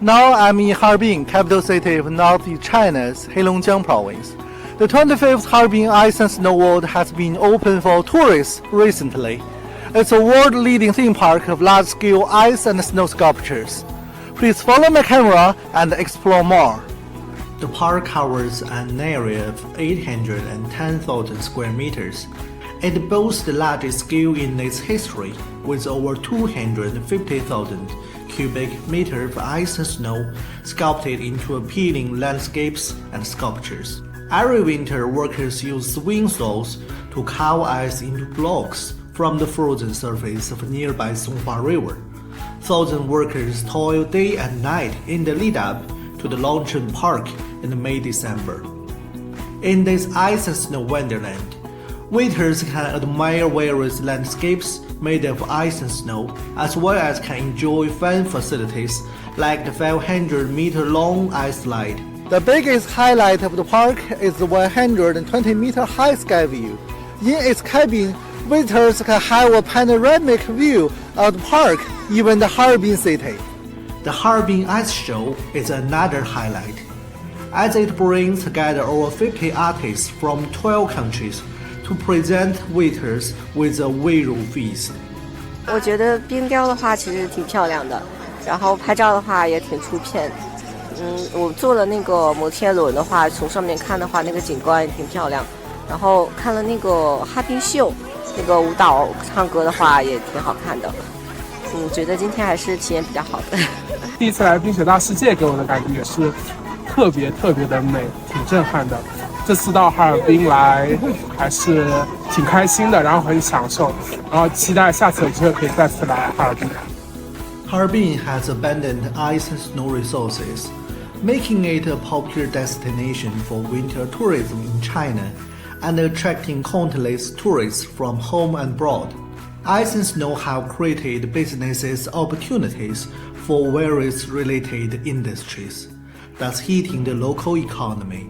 Now I'm in Harbin, capital city of northeast China's Heilongjiang province. The 25th Harbin Ice and Snow World has been opened for tourists recently. It's a world-leading theme park of large-scale ice and snow sculptures. Please follow my camera and explore more. The park covers an area of 810,000 square meters. It boasts the largest scale in its history, with over 250,000 cubic meters of ice and snow sculpted into appealing landscapes and sculptures. Every winter, workers use swing saws to carve ice into blocks from the frozen surface of nearby Shunhua River. Thousands of workers toil day and night in the lead-up to the launch of the park in May-December. In this ice and snow wonderland, visitors can admire various landscapes made of ice and snow, as well as can enjoy fun facilities like the 500-meter-long ice slide. The biggest highlight of the park is the 120-meter high sky view. In its cabin, visitors can have a panoramic view of the park, even the Harbin city. The Harbin Ice Show is another highlight, as it brings together over 50 artists from 12 countries to present visitors with a visual feast. 我觉得冰雕的话其实挺漂亮的，然后拍照的话也挺出片。我坐了那个摩天轮的话，从上面看的话，那个景观也挺漂亮。然后看了那个哈冰秀，那个舞蹈唱歌的话也挺好看的。觉得今天还是体验比较好的。第一次来冰雪大世界，给我的感觉也是特别的美，挺震撼的。这次到哈尔滨来还是挺开心的，然后很享受，然后期待下次有机会可以再次来哈尔滨。Harbin has abundant ice and snow resources, making it a popular destination for winter tourism in China and attracting countless tourists from home and abroad. Ice and snow have created business opportunities for various related industries, thus heating the local economy.